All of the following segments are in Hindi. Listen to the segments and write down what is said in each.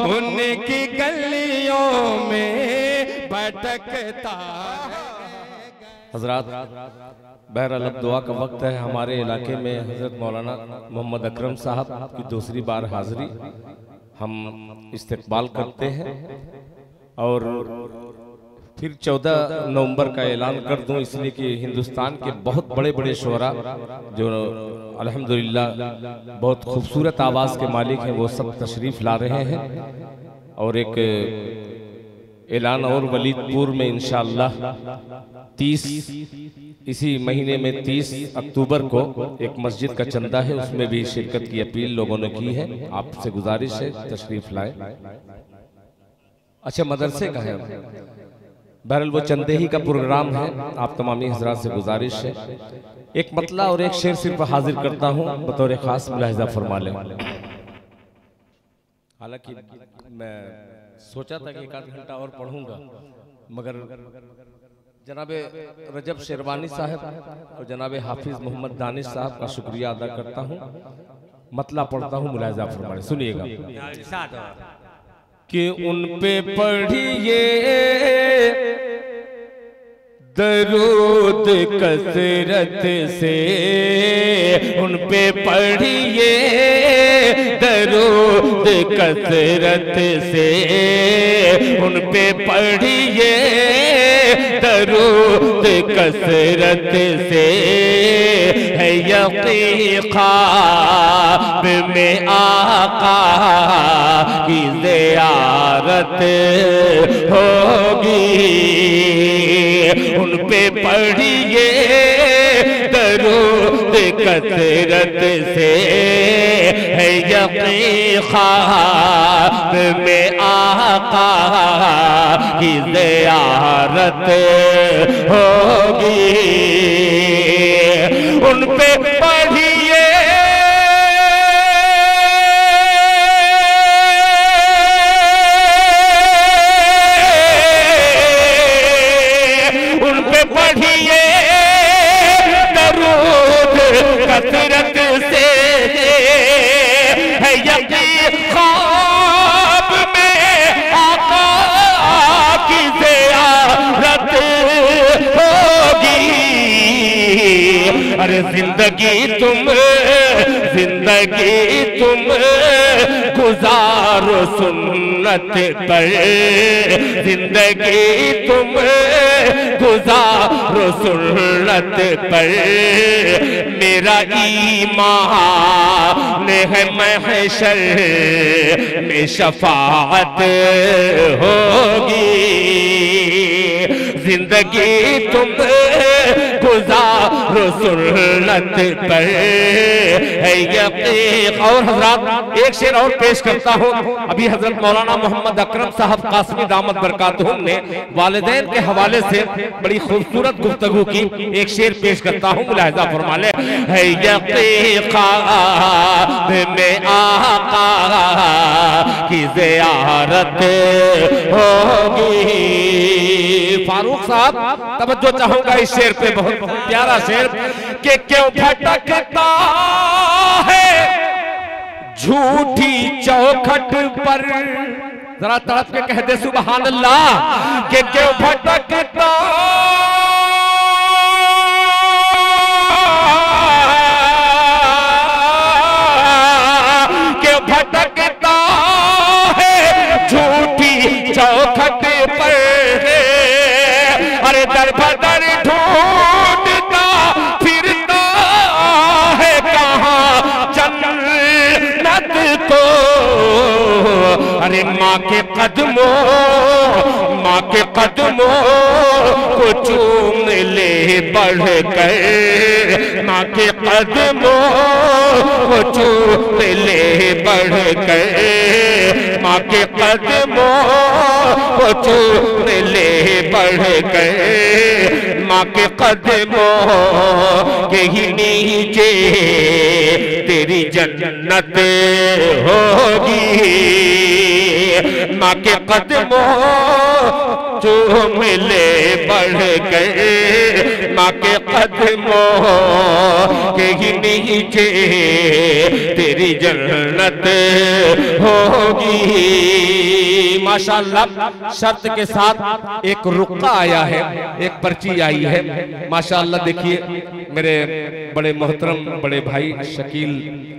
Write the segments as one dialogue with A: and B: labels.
A: उनकी गलियों में भटकता।
B: हजरात, बहरहाल अब दुआ का वक्त है। हमारे इलाके में हजरत मौलाना मोहम्मद अकरम साहब की दूसरी बार हाजिरी हम इस्तकबाल करते हैं और फिर 14 नवंबर का ऐलान कर दूं, इसलिए कि हिंदुस्तान के बहुत बड़े बड़े शुअरा जो अल्हम्दुलिल्लाह बहुत खूबसूरत आवाज़ के मालिक हैं, वो सब तशरीफ़ ला रहे हैं। और एक ऐलान और वलीदपुर में इंशाअल्लाह 30 इसी महीने में 30 अक्टूबर को एक मस्जिद का चंदा है, उसमें भी शिरकत की अपील लोगों ने की है। आपसे गुजारिश है तशरीफ लाए। अच्छा, मदरसे का है, बहरहाल वो चंदे ही का प्रोग्राम है। आप तमामी हजरात से गुजारिश है, एक मतला और एक शेर सिर्फ हाजिर करता हूँ, बतौर खास मुलाहिजा फरमा लें। हालांकि मैं सोचा था कि एक आध घंटा और पढ़ूंगा, मगर जनाबे रजब शेरवानी साहब और जनाबे हाफिज मोहम्मद दानिश साहब का शुक्रिया अदा करता हूँ। मतला पढ़ता हूँ, मुलाहिजा फरमाएं, सुनिएगा कि उन पे पढ़िए दरूद कसरत से, उन पे पढ़िए दरूद कसरत से, उन पे पढ़िए दरूद कसरत से, है यकीन ख्वाब में आका की ज़ियारत होगी। उन पे पढ़िए दरूद कसरत से, है यकीन ख्वाब में आका की ज़ियारत होगी। उन पे पढ़िए कसरत से, है यकीन ख्वाब में आका की ज़ियारत होगी। अरे जिंदगी तुम गुजारो सुन्नत पर, जिंदगी तुम गुजारो सुन्नत पर, मेरा ईमान है महशर में शफाअत होगी। जिंदगी तुम गुजारो सुन्नत पर, है यकीन। और हजरात एक शेर और पेश करता हूँ। अभी हजरत मौलाना मोहम्मद अकरम साहब कासमी दामत बरकातहुम ने वालिदैन के हवाले से बड़ी खूबसूरत गुफ्तगू की, एक शेर पेश करता हूँ, मुलाहिजा फरमा ले। है यकीन ख्वाब में आका की ज़ियारत होगी। फारूक साहब तवज्जो चाहूंगा इस शेर पे, बहुत प्यारा शेर, कि क्यों भटकता है झूठी चौखट पर, जरा तड़प के कह दे सुभान अल्लाह, कि क्यों भटकता है झूठी चौखट पर, अरे दर बदर ढूंढता फिरता है कहाँ जन्नत को। अरे माँ के कदमों को चूम ले बढ़ कर, माँ के कदमों को चूम ले बढ़ कर, माँ के कदमों को चूम ले बढ़ कर, माँ के कदमों के ही नीचे तेरी जन्नत होगी। माँ के कदमों चूम ले बढ़ कर, माँ के कदमों के ही नीचे तेरी जन्नत होगी। माशाअल्लाह, शर्त के साथ एक रुक्का आया है, एक पर्ची आई है। माशाअल्लाह देखिए, मेरे बड़े मोहतरम बड़े भाई शकील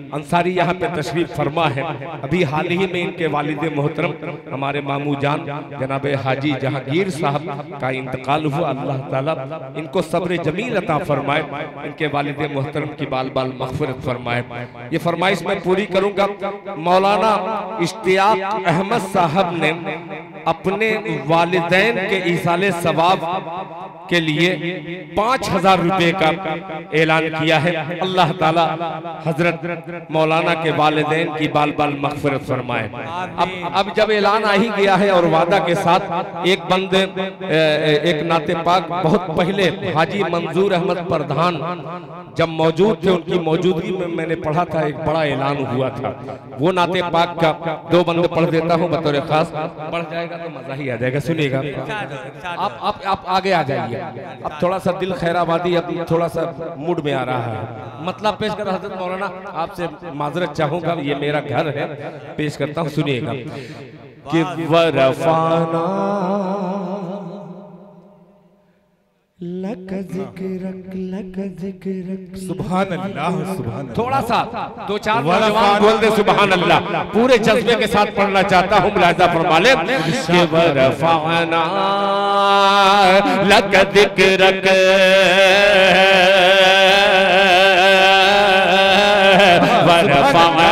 B: अंसारी यहाँ पे तशरीफ फरमा है। अभी हाल ही में इनके वालिद मोहतरम हमारे मामू जान जनाब हाजी जहांगीर साहब का इंतकाल हुआ। अल्लाह ताला इनको सब्र जमील अता फरमाए, इनके वालिद मोहतरम की बाल बाल मग़फ़िरत फरमाए। ये फरमाइश मैं पूरी करूंगा। मौलाना इश्तियाक अहमद साहब ने अपने वालिदैन के ईसाले सवाब के लिए 5000 रुपए का ऐलान किया है। अल्लाह ताला हजरत मौलाना के वालिदैन की बाल बाल मग़फ़िरत फरमाए। अब जब ऐलान आ ही गया है और वादा के साथ एक बंदे एक नाते पाक बहुत पहले हाजी मंजूर अहमद प्रधान जब मौजूद थे, उनकी मौजूदगी में मैंने पढ़ा था, एक बड़ा ऐलान हुआ था। वो नाते पाक का 2 बंदे पढ़ देता हूँ बतौर खास, बढ़ जाएगा तो मजा ही आ जाएगा। सुनिएगा, आप आगे आ जाइए। अब थोड़ा सा दिल खैराबादी, अब थोड़ा सा मूड में आ रहा है। मतलब पेश कर हजरत मौलाना, आपसे माजरत चाहूंगा, ये मेरा घर है, पेश करता हूँ। सुनिएगा कि वरफाना लक ज़िक्रक सुभान अल्लाह, सुभान। थोड़ा सा 2-4 नौजवान बोल दे सुभान अल्लाह, पूरे जज्बे के साथ पढ़ना चाहता हूँ। मुलाहिज़ा फरमा ले कि वरफाना लक ज़िक्रक वरफाना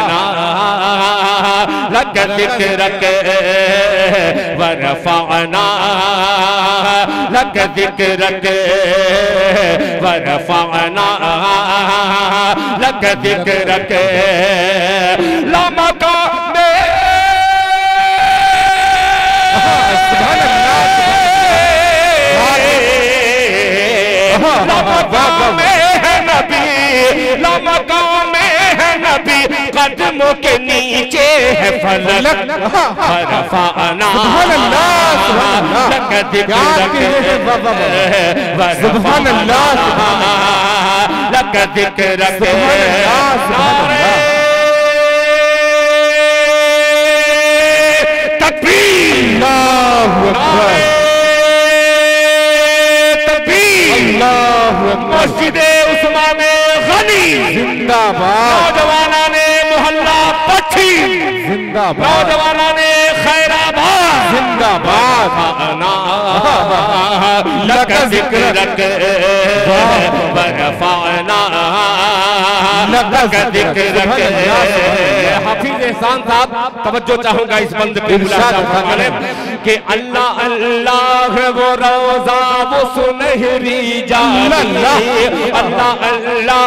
B: लक ज़िक्रक वरफाना लक ज़िक्रक वरफाना लक ज़िक्रक लमका में लमका में है नबी, कदमों के नीचे है फलक वरफाना लक ज़िक्रक वरफाना लक ज़िक्रक तकबीर मस्जिद उस्मान गनी जिंदाबाद, नौजवाना ने मोहल्ला पच्छी जिंदाबाद, नौजवाना ने खैराबाद जिंदाबाद, लक ज़िक्रक वरफाना लक ज़िक्रक। हाफिज एहसान साहब, तवज्जो चाहूंगा इस बंद पे कि अल्लाह अल्लाह वो रोज़ा वो सुनहरी जाली, अल्लाह अल्लाह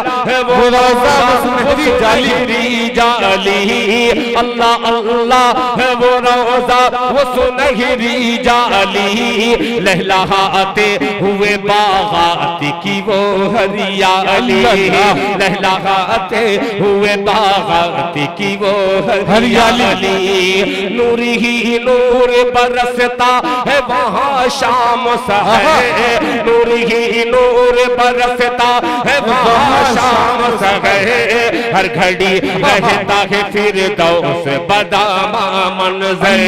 B: वो रोज़ा वो सुनहरी जाली, अल्लाह अल्लाह वो रोज़ा वो सुनहरी जाली, लहलहाते हुए बागात की वो हरियाली, लहलहाते हुए बागात की वो हरियाली, नूर ही नूर बरसता है वहाँ शाम सहे, नूर ही नूर बरसता है वहाँ शाम सहे, हर घड़ी रहता है फिरदौस बदामा मंज़र,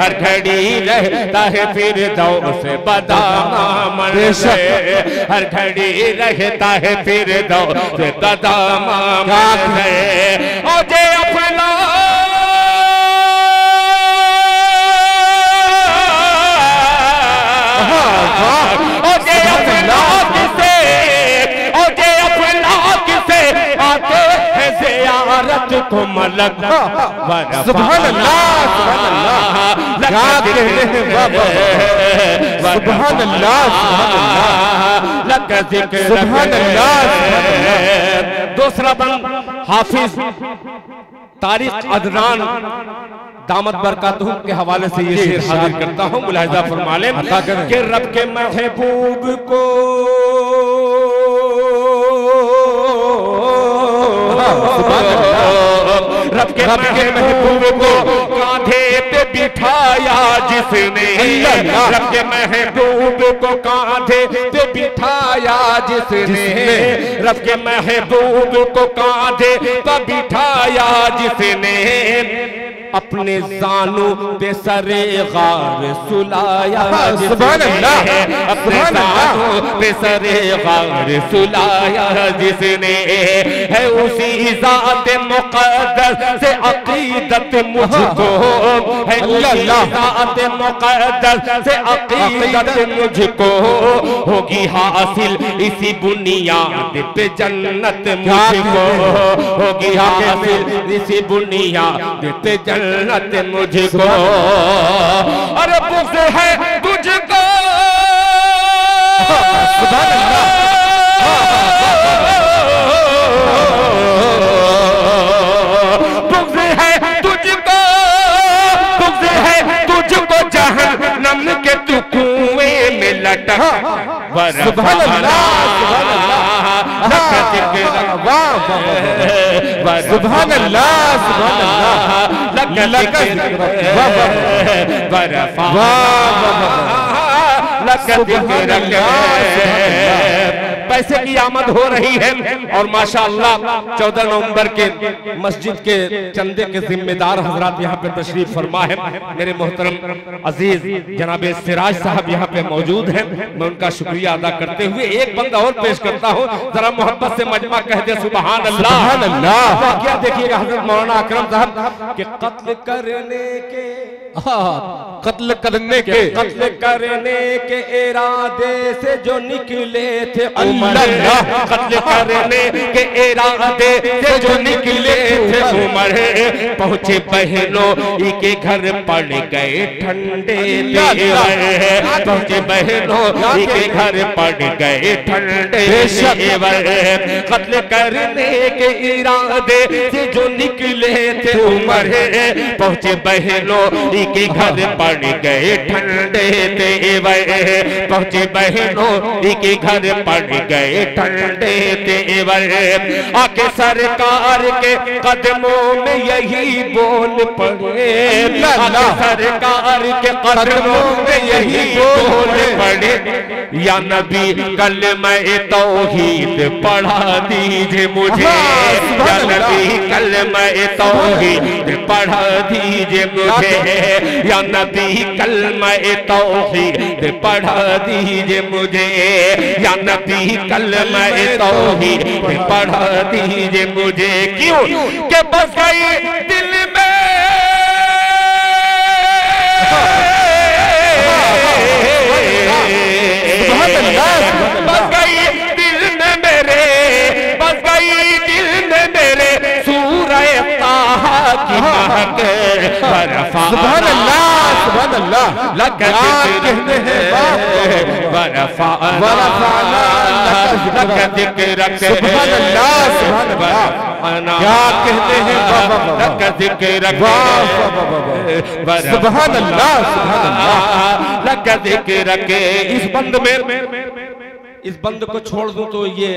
B: हर घड़ी रहता है फिरदौस बदामा मंज़र, हर घड़ी रहता है फिरदौस बदामा मंज़र। और जे अपना को मलक सुभान अल्लाह, सुभान अल्लाह, सुभान अल्लाह, लक ज़िक्र सुभान अल्लाह। दूसरा बंद हाफिज तारिक अदनान दामत बरकातहू के हवाले से ये शेर हाजिर करता हूँ। मुलाहिज़ा फरमा लें कि रब के महबूब को रब के महबूब को कांधे पे बिठाया जिसने, रब के महबूब को कांधे पे बिठाया जिसने, रब के महबूब को कांधे पे बिठाया जिसने, अपने जानू पे सरे गार सुलाया जिसने, अपने जानू पे सरे गार सुलाया जिसने, है उसी ज़ात मुक़द्दस से अक़ीदत मुझको, है उसी ज़ात मुक़द्दस से अक़ीदत मुझको, होगी हासिल इसी बुनियाद पे जन्नत मुझको, होगी हासिल इसी बुनियाद पे जन्नत मुझको। अरे बुग़्ज़ है तुझको, बुग़्ज़ है तुझको, बुग़्ज़ है तुझको जहन्नम के तू कुएं में लटक, सुभान अल्लाह, सुभान अल्लाह, सुभान अल्लाह, सुभान अल्लाह। पैसे की आमद हो रही है और माशाअल्लाह 14 नवंबर के मस्जिद के चंदे के जिम्मेदार हजरात यहाँ पे तशरीफ फरमा है। मेरे मोहतरम अजीज जनाबे सिराज साहब यहाँ पे मौजूद हैं। मैं उनका शुक्रिया अदा करते हुए एक बंदा और पेश करता हूँ, जरा मोहब्बत से मजमा कह दे सुभान अल्लाह, सुभान अल्लाह। क्या देखिएगा हजरत मौलाना अकरम साहब के कत्ल करने के, कत्ल करने के इरादे से जो निकले थे उमर, कत्ल करने के इरादे से जो निकले थे उमर, पहुंचे बहनों के घर पड़ गए ठंडे तेवर, पहुंचे बहनों के घर पड़ गए ठंडे तेवर, कत्ल करने के इरादे से जो निकले थे उमर, पहुंचे बहनों के घर पड़ गए ठंडे तेवर, पहुंचे बहनों के घर पड़ गए ठंडे तेवर, आके सरकार के कदमों में यही बोल पड़े, आके सरकार के कदमों में यही बोल पड़े, या नबी कलमा तौहीद पढ़ा दीजिए मुझे, या नबी कलमा तौहीद पढ़ा दीजिए मुझे, या नबी कलमा तौहीद पढ़ा दीजिए मुझे, या नबी कलमा तौहीद पढ़ा दीजिए मुझे। क्यों के बस गई दिल में, बस गई दिल में मेरे, बस गई दिल में मेरे सूरह ताहा की महक, सुभान अल्लाह, सुभान अल्लाह। लगा कहते हैं वरफ़अना लगा जिक्र, सुभान अल्लाह, सुभान अल्लाह। क्या कहते हैं लगा जिक्र, सुभान अल्लाह, सुभान अल्लाह। लगा जिक्र के इस बंद में, इस बंद को छोड़ दूं तो ये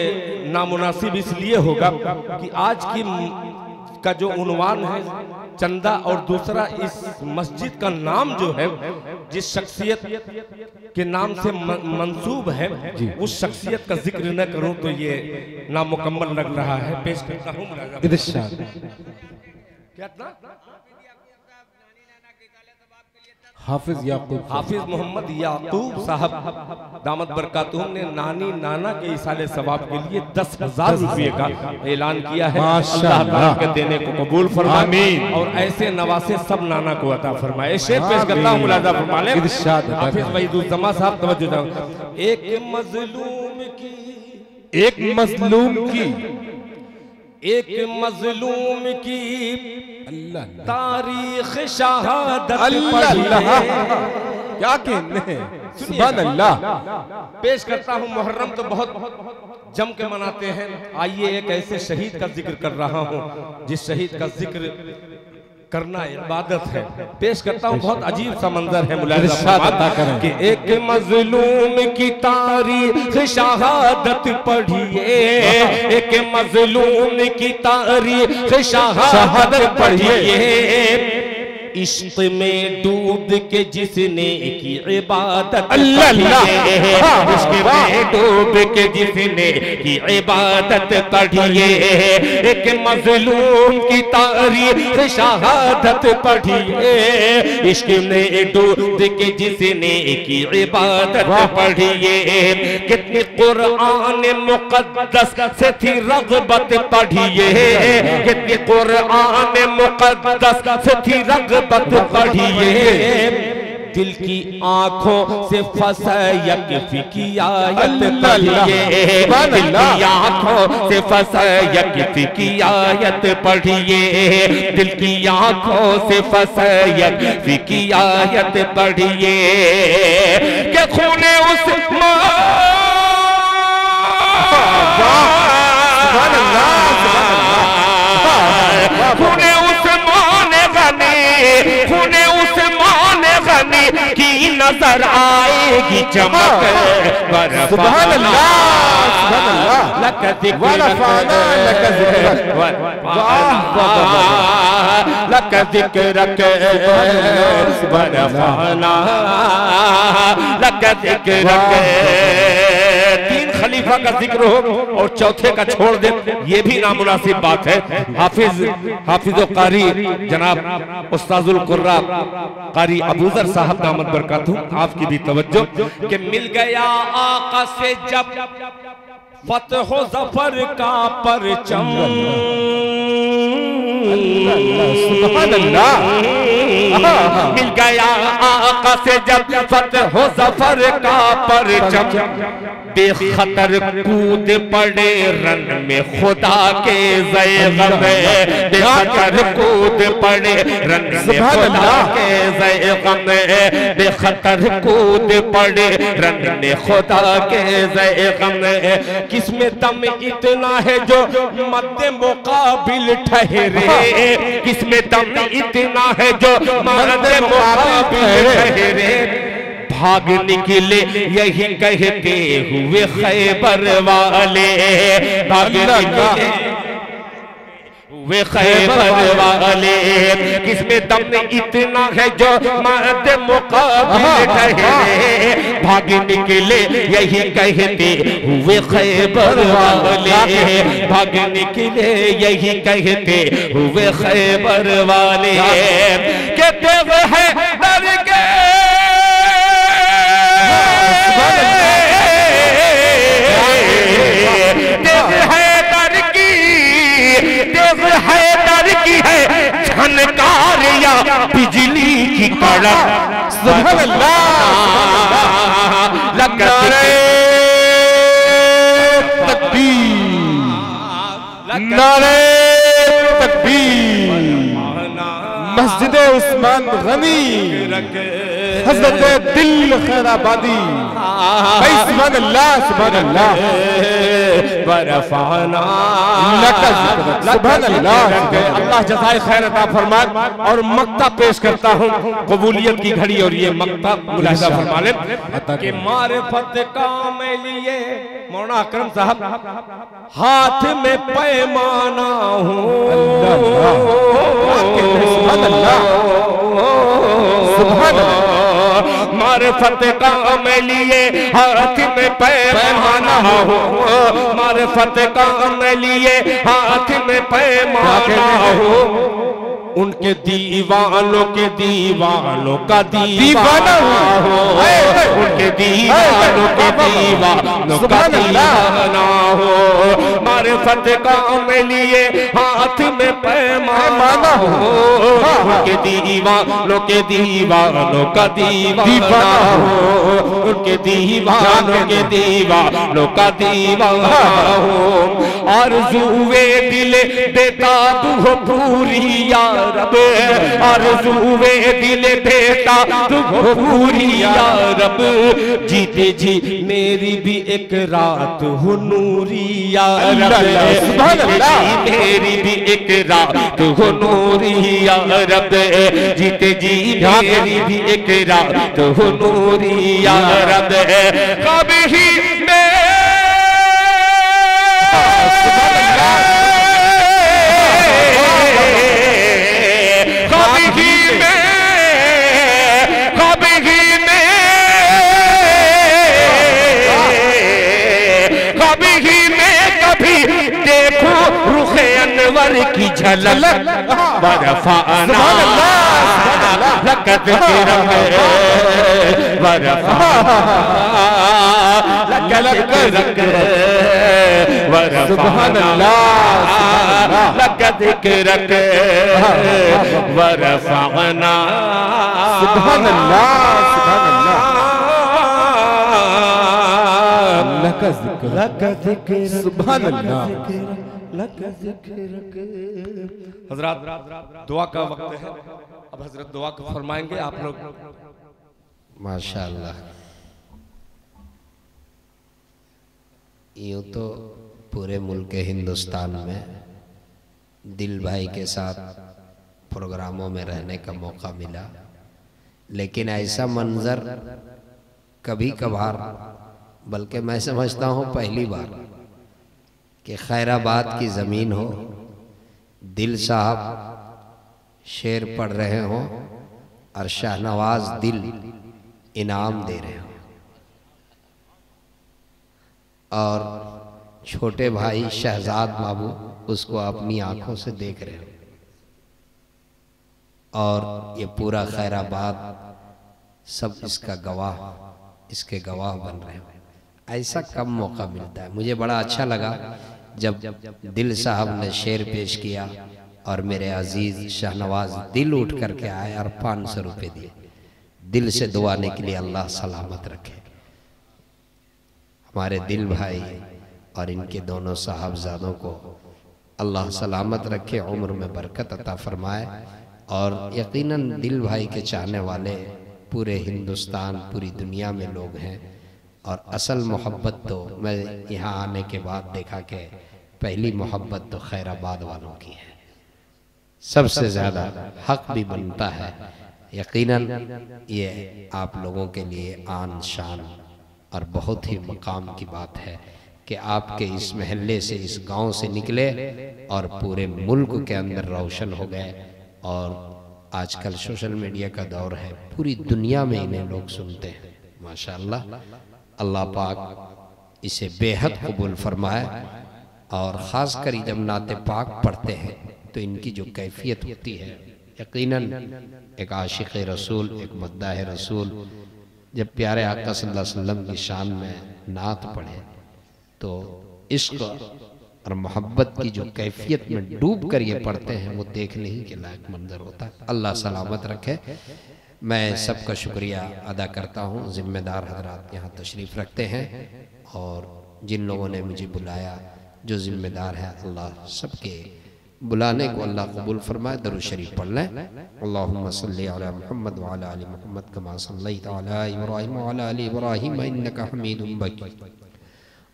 B: नामुनासिब इसलिए होगा कि आज की का जो उन्वान है चंदा, और दूसरा इस मस्जिद का नाम जो है जिस शख्सियत के नाम से मंसूब है उस शख्सियत का जिक्र न करूं तो ये नामुकम्मल लग रहा है। पेश करता हूं हाफिज याकूब, हाफिज मोहम्मद याकूब साहब दामत बरकातुहुम ने नानी नाना के इसाले सवाब के लिए 10,000 रुपये का ऐलान किया है। अल्लाह ताला के देने को कबूल फरमाए और ऐसे नवासे सब नाना को अता फरमाए। शेर पेश करता हूँ, मुलाजा फरमा लें। हाफिज वहीदुज्जमा साहब तवज्जो दो। एक मजलूम की तारीख शहादत क्या कहने, सुभान अल्लाह। पेश करता हूँ, मुहर्रम तो बहुत जम के मनाते हैं, आइए एक ऐसे शहीद का जिक्र कर रहा हूँ जिस शहीद का जिक्र करना इबादत है। पेश करता हूँ, बहुत अजीब सा मंजर है मुलाज़ा कि एक मजलूम की तारीख शहादत पढ़िए, एक मजलूम की तारीख शहादत पढ़िए, इश्क में डूब के जिसने की इबादत
A: इश्क
B: में डूब के जिसने की इबादत पढ़िए, एक मजलूम की तारीख शहादत पढ़िए, इश्क में डूब के जिसने की इबादत पढ़िए, कितनी कुरान मुक़द्दस से थी रग़बत पढ़िए, कितनी कुरान मुक़द्दस से थी रग़बत पढ़िए, दिल की आंखों से फसयक की आयत पढ़िए, दिल की आंखों से फसयक की आयत पढ़िए, दिल की आंखों से फसयक की आयत पढ़िए, के खूने खूने उस्मान गनी, खूने उस्मान गनी की नजर आएगी चमक,
A: सुभान अल्लाह सुभान अल्लाह,
B: लक ज़िक्र
A: वाला फाना लक ज़िक्र,
B: लक ज़िक्र वाला फाना लक ज़िक्र, तीन खलीफा का जिक्र हो और चौथे का छोड़ दे, ये भी नामुनासिब बात है। हाफिज कारी जनाब उस्ताजुल कुर्रा कारी अबूजर साहब दामद बरकातहू, आपकी भी तवज्जो कि मिल गया आका से जब फतह ज़फ़र का परचम,
A: सुभान अल्लाह,
B: मिल गया आका से जब फतह ज़फ़र का परचम, बेखतर कूद पड़े रन में खुदा के ज़ैग़म, बेखतर कूद पड़े रन में खुदा के ज़ैग़म, बेखतर कूद पड़े रन में खुदा के ज़ैग़म, किसमें दम इतना है जो मद्दे मुकाबिल ठहरे, किसमें दम इतना है जो मद्दे मुकाबिल ठहरे, भाग निकले यही कहते हुए खैबर वाले, भाग निकले वे खैबर वाले, किसमें दम इतना है जो मर्द मुकाबिल ठहरे, भाग निकले यही कहते हुए खैबर वाले, भाग निकले यही कहते हुए खैबर वाले, कहते हैं डर के है झनकार या बिजली की कड़क,
A: सुभान अल्लाह, नारे तकबीर, नारे तकबीर, मस्जिद उस्मान गनी, हज़रत दिल खैराबादी, सुभान अल्लाह सुभान अल्लाह,
B: बरफाना
A: सुभान अल्लाह,
B: अल्लाह जज़ाए खैर अता फरमाए। और मक्ता पेश करता हूँ कबूलियत की घड़ी, और ये मक्ता मुलाहिज़ा फरमा लें कि मारिफत का मैं लिए मौलाना अकरम साहब हाथ में पैमाना हूँ, मारिफत का मैं लिए हाथ में पैमाना हो, मारिफत का मैं लिए हाथ में पैमाना हो, उनके दीवानों के दीवानों का दीवाना हो, उनके दीवानों के दीवानों का दीवाना हो, मारिफत का मैं लिए हाथ में पैमाना हो, उनके दीवानों के दीवानों का दीवाना हो, उनके दीवानों के दीवानों का दीवाना हो, आरज़ूए दिल देता तू पूरी यार रब, आरज़ूए दिल देता तू पूरी यार रब, जीते जी मेरी भी एक रात हो नूरी यार रब, मेरी भी एक रात हो नूरी यार रब, जीते जी मेरी भी एक रात हो नूरी यार रब, कभी मैं कभी मैं तेवर की झलक बरफाना लकत के रंग बरफाना लकत के रंग बरफाना
A: सुभान अल्लाह सुभान अल्लाह लका ज़िक्र सुभान अल्लाह।
B: हजरत दुआ का वक्त है, अब हजरत दुआ को फरमाएंगे आप लोग।
C: माशाअल्लाह, यूँ तो पूरे मुल्क हिंदुस्तान में दिल भाई के साथ प्रोग्रामों में रहने का मौका मिला, लेकिन ऐसा मंजर कभी कभार, बल्कि मैं समझता हूँ पहली बार, कि खैराबाद की ज़मीन हो, दिल साहब शेर पढ़ रहे हों और शाहनवाज दिल इनाम दे रहे हों, और छोटे भाई शहजाद बाबू उसको अपनी आंखों से देख रहे हो, और ये पूरा खैराबाद सब इसका गवाह, इसके गवाह बन रहे हो। ऐसा कम मौका मिलता है। मुझे बड़ा अच्छा लगा जब दिल साहब ने शेर पेश किया और मेरे अजीज शाहनवाज दिल उठ करके आए और 500 रुपये दिए, दिल से दुआने के लिए। अल्लाह सलामत रखे हमारे दिल भाई और इनके दोनों साहबजादों को, अल्लाह सलामत रखे, उम्र में बरकत अता फरमाए। और यकीनन दिल भाई के चाहने वाले पूरे हिंदुस्तान, पूरी दुनिया में लोग हैं, और असल मोहब्बत तो मैं यहाँ आने के बाद देखा कि पहली मोहब्बत तो खैराबाद वालों की है। सबसे ज़्यादा हक भी बनता है। यकीनन ये आप लोगों के लिए आन शान और बहुत ही मकाम की बात है कि आपके इस महल्ले से, इस गांव से निकले और पूरे मुल्क के अंदर रोशन हो गए। और आजकल सोशल मीडिया का दौर है, पूरी दुनिया में इन्हें लोग सुनते हैं। माशाअल्लाह, अल्लाह पाक इसे बेहद कबूल फरमाए। और ख़ास कर जब नाते पाक पढ़ते हैं तो इनकी जो कैफियत होती है, यकीनन एक आशिक़ रसूल, एक मद्दाह रसूल जब प्यारे आका सल्लल्लाहु अलैहि वसल्लम की शान में नात पढ़े तो इश्क और मोहब्बत की जो कैफियत में डूब कर ये पढ़ते हैं, वो देखने ही के लायक मंजर होता है। अल्लाह सलामत रखे। मैं सबका शुक्रिया अदा करता हूँ। ज़िम्मेदार हजरात यहाँ तशरीफ़ रखते हैं, और जिन लोगों ने मुझे बुलाया, जो ज़िम्मेदार है, अल्लाह सबके बुलाने को अल्लाह कबूल फरमाए। दरूद शरीफ पढ़ लें। अल्लाहुम्मा सल्ली अला मुहम्मद व अला आलि मुहम्मद कमा सल्लैता अला इब्राहीम व अला आलि इब्राहीम इन्नका हमीदुम मजीद।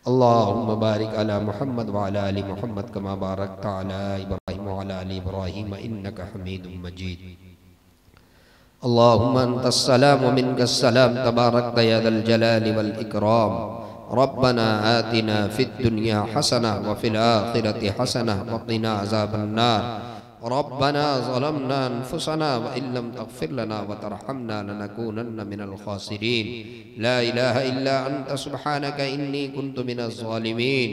C: अल्लाहुम्मा बारिक अला मुहम्मद व अला आलि मुहम्मद कमा बारकता अला इब्राहीम व अला आलि इब्राहीम इन्नका हमीदुम मजीद। अल्लाहुम्मा अंतस्सलाम व मिनकस्सलाम तबारकता या ज़ल जलालि वल इकराम। रब्बना आतिना फिद दुनिया हसना व फिल आखिरति हसना व क़िना अज़ाबन्नार। रब्बना ज़लमना अनफुसना व इल्लम तग़फिर लना व तरहमना लनकूनन्न मिनल ख़ासिरीन। ला इलाहा इल्ला अंत सुब्हानक इन्नी कुन्तु मिनज़ ज़ालिमीन।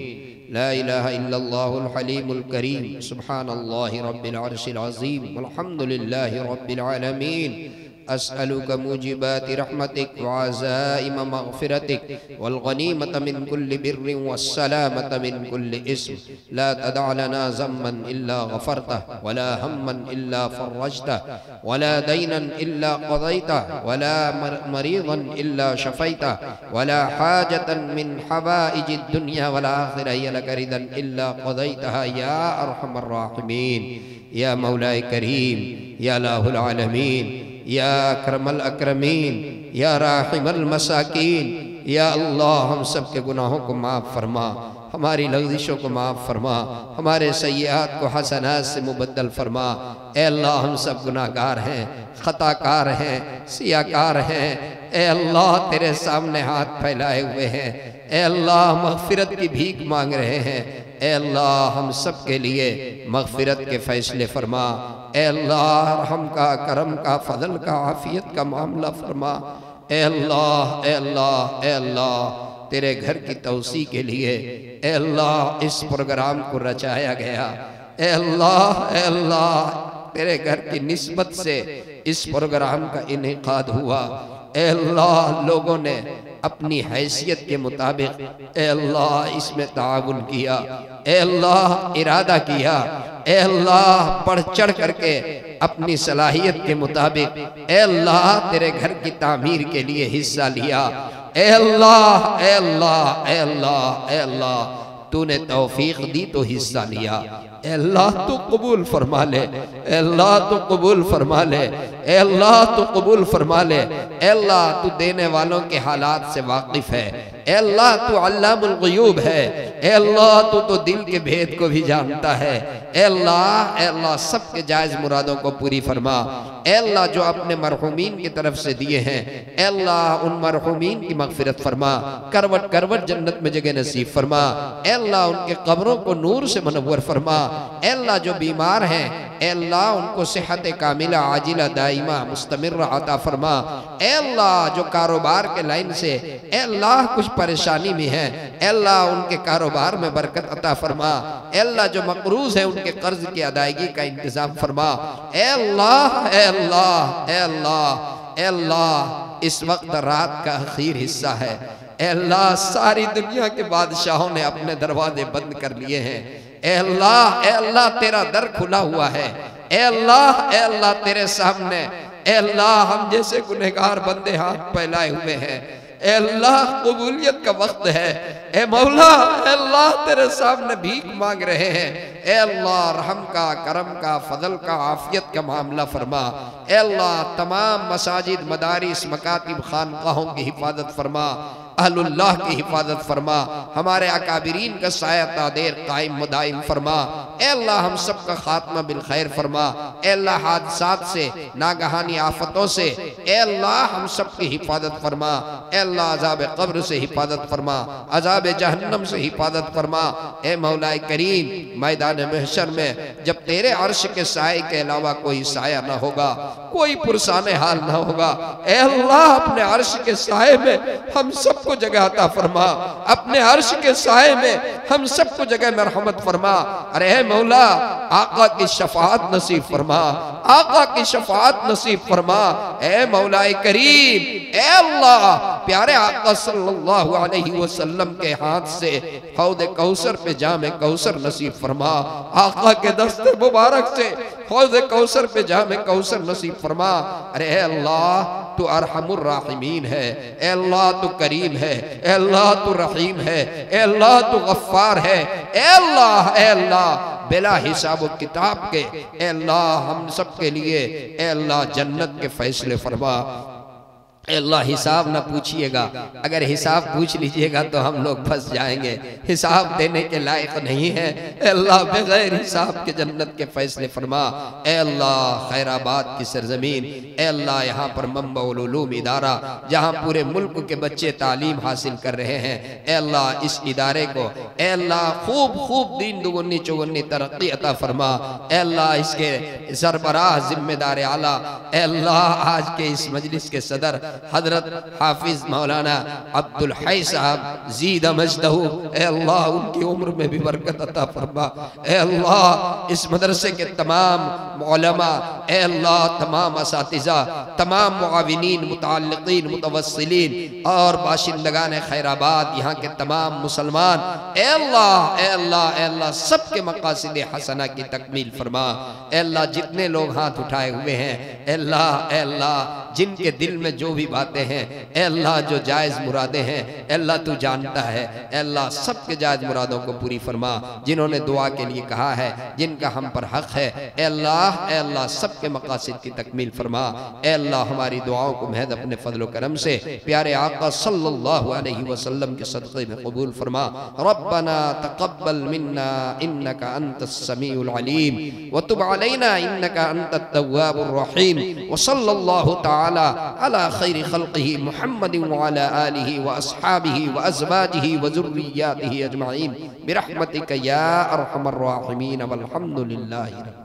C: ला इलाहा इल्लल्लाहुल हलीमुल करीम। सुब्हानल्लाहि रब्बिल अर्शिल अज़ीम वल्हम्दुलिल्लाहि रब्बिल आलमीन। अस्अलुका मुजिबाति रहमतिक व अज़ाइम मग़फ़िरतिक वल गनीमत मिन कुल्लि बिर्रिन वस्सलामत मिन कुल्लि इस्म। ला तदअ लना ज़म्मन इल्ला गफ़रतह वला हम्मन इल्ला फ़र्रजतह वला दैनन इल्ला क़ज़ैतह वला मरीज़न इल्ला शफ़ैतह वला हाजतन मिन हवाइजिद दुनिया वल आखिरह हिय लक रिदन इल्ला क़ज़ैतहा या अरहमर राहिमीन। या मौलाए करीम, या लाहुल आलमीन, या अकरमल अकरमीन, या राहिमल मसाकीन। या अल्लाह, हम सब के गुनाहों को माफ़ फरमा, हमारी लग़ज़िशों को माफ़ फरमा, हमारे सय्यात को हसनात से मुबद्दल फरमा। ए अल्लाह, हम सब गुनाहगार हैं, ख़ताकार हैं, सियाकार हैं। ए अल्लाह, तेरे सामने हाथ फैलाए हुए हैं। ए अल्लाह, मग़फ़िरत की भीख मांग रहे हैं। ए अल्लाह, हम सब के लिए मग़फ़िरत के फ़ैसले फरमा। ए अल्लाह, रहम का, करम का, फ़ज़ल का, आफ़ियत का मामला फरमा। ए अल्लाह, ए अल्लाह, ए अल्लाह, तेरे घर की तौसी के लिए ए अल्लाह इस प्रोग्राम को रचाया गया। ए अल्लाह, ए अल्लाह, तेरे घर की निस्बत से इस प्रोग्राम का इनेकाद हुआ। ए अल्लाह, लोगों ने अपनी हैसियत के मुताबिक ए अल्लाह इसमें ताउन किया। ए अल्लाह, इरादा किया। ए अल्लाह, बढ़ चढ़ करके अपनी सलाहियत के मुताबिक ए अल्लाह तेरे घर की तामीर के लिए हिस्सा लिया। ए अल्लाह, ए अल्लाह, ए अल्लाह, ए अल्लाह, तूने तौफीक दी तो हिस्सा लिया। अल्लाह तू कबूल फरमा ले, अल्लाह तू कबूल फरमा ले, अल्लाह तू कबूल फरमा ले। अल्लाह तू देने वालों के हालात से वाकिफ है। अल्लाह तू अल्लामुल ग़ुयूब है। अल्लाह तू तो दिल के भेद को भी जानता है। अल्लाह, अल्लाह सबके जायज़ मुरादों को पूरी फरमा। अल्लाह जो अपने मरहूमीन की तरफ से दिए हैं, अल्लाह उन मरहूमीन की मग़फ़िरत फरमा, करवट करवट जन्नत में जगह नसीब फरमा। अल्लाह उनके कब्रों को नूर से मनव्वर फरमा। अल्लाह जो बीमार हैं, अल्लाह उनको सेहत कामिला आजिला दाइमा मुस्तमिर्रा अता फरमा। अल्लाह जो कारोबार के लाइन से अल्लाह कुछ परेशानी में है, अल्लाह उनके कारोबार में बरकत अता फरमा। अल्लाह जो मकरूज है उनके कर्ज की अदायगी का इंतजाम फरमा। अल्लाह, अल्लाह, अल्लाह, अल्लाह, इस वक्त रात का आखिर हिस्सा है। अल्लाह, सारी दुनिया के बादशाहों ने अपने दरवाजे बंद कर लिए हैं। अल्लाह, अल्लाह, तेरा दर खुला हुआ है। अल्लाह, अल्लाह, तेरे सामने अल्लाह हम जैसे गुनहगार बंदे हाथ फैलाए हुए हैं। अल्लाह, कबूलियत का वक्त है। ए मौला, अल्लाह तेरे सामने भीख मांग रहे हैं। ए अल्लाह, रहम का, करम का, फजल का, आफियत का मामला फरमा। ए अल्लाह, तमाम मसाजिद, मदारिस, मकातिब, खानकाहों की हिफाजत फरमा। अहलुल्लाह की हिफाजत फरमा। हमारे अकाबिरीन का साया तादेर कायम मुदाइम फरमा। ए अल्लाह, हम सब का खात्मा बिल खैर फरमा। ए अल्लाह, हादसात से, नागहानी आफतों से ए अल्लाह हम सब की हिफाजत फरमा। ए अल्लाह, अज़ाब कब्र से हिफाजत फरमा, अज़ाब जहन्नम से हिफाजत फरमा। ए मौलाए करीम, मैदान महशर में जब तेरे अर्श के साए के अलावा कोई साया ना होगा, कोई पुरसाने हाल ना होगा, ए अल्लाह अपने अर्श के साए में हम सबको जगह अता फरमा। अपने अर्श के साए में हम सबको जगह में रहमत फरमा। अरे ए मौला, आका की शफाअत नसीब फरमा, आका की शफाअत नसीब फरमा। ए मौलाए करीम, ए अल्लाह, प्यारे आका सल्लल्लाहु अलैहि वसल्लम के हाथ से हौद कौसर पे जामे कौसर नसीब फरमा। आका के दस्ते मुबारक से हौद कौसर पे जामे कौसर नसीब फरमा। अरे अल्लाह, तू अरहमुर राहिमीन है। ए अल्लाह, तू करीम है। ए अल्लाह, तू रहीम है। ए अल्लाह, तू गफ्फार है। ए अल्लाह, ए अल्लाह, बिला हिसाब किताब के ए अल्लाह हम सब के लिए ए अल्लाह जन्नत के फैसले फरमा। अल्लाह, हिसाब ना पूछिएगा, अगर हिसाब पूछ लीजिएगा तो हम लोग फंस जाएंगे। हिसाब देने के लायक नहीं है। अल्लाह, बगैर हिसाब के जन्नत के फैसले फरमा। ए अल्लाह, खैराबाद की सरजमीन, ए अल्लाह, यहाँ पर मंबउल उलूम इदारा, जहाँ पूरे मुल्क के बच्चे तालीम हासिल कर रहे हैं, ए अल्लाह इस इदारे को ए अल्लाह खूब खूब दीन दुगुनी चौगुनी तरक्की अता फरमा। ए अल्लाह, इसके सरबराह जिम्मेदार आला ए अल्लाह आज के इस मजलिस के सदर हजरत हाफिज मौलाना अब्दुल हई साहब जीद मजदहू, ए अल्लाह उनकी उम्र में भी बरकत अता फरमा। ए अल्लाह, इस मदरसे के तमाम उलमा, ए अल्लाह तमाम असातिज़ा, तमाम मुआविनीन, मुतअल्लिक़ीन, मुतवस्सिलीन और बाशिंदगान खैराबाद, यहाँ के तमाम मुसलमान, ए अल्लाह, ए अल्लाह, ए अल्लाह, सबके मकासिद हसना की तकमील फरमा। ए अल्लाह, जितने लोग हाथ उठाए हुए हैं, ए अल्लाह, ए अल्लाह, जिनके दिल में जो भी बातें हैं, ए अल्लाह, जो जायज़ मुरादें हैं, ए अल्लाह तू जानता है। ए अल्लाह, सबके जायज़ मुरादों को पूरी फरमा। जिन्होंने दुआ के लिए कहा है, जिनका हम पर हक है, ए अल्लाह, ए अल्लाह, सबके मकासिद की तकमील फरमा। ए अल्लाह, हमारी दुआओं को महज अपने फजल करम से प्यारे आका सल्लल्लाहु अलैहि वसल्लम के सदक़े में कबूल फरमा। रब्बना तक़ब्बल मिन्ना इन्नका अंतस समीउल अलीम व तुब अलैना इन्नका अंतत तव्वाबुर रहीम व सल्लल्लाहु तआला अला खैरि खल्क़िही मुहम्मदिन व अला आलिही व अस्हाबिही व अज़वाजिही व ज़ुर्रिय्यातिही अजमईन बिरहमतिका या अरहमर राहिमीन वल्हम्दुलिल्लाहि।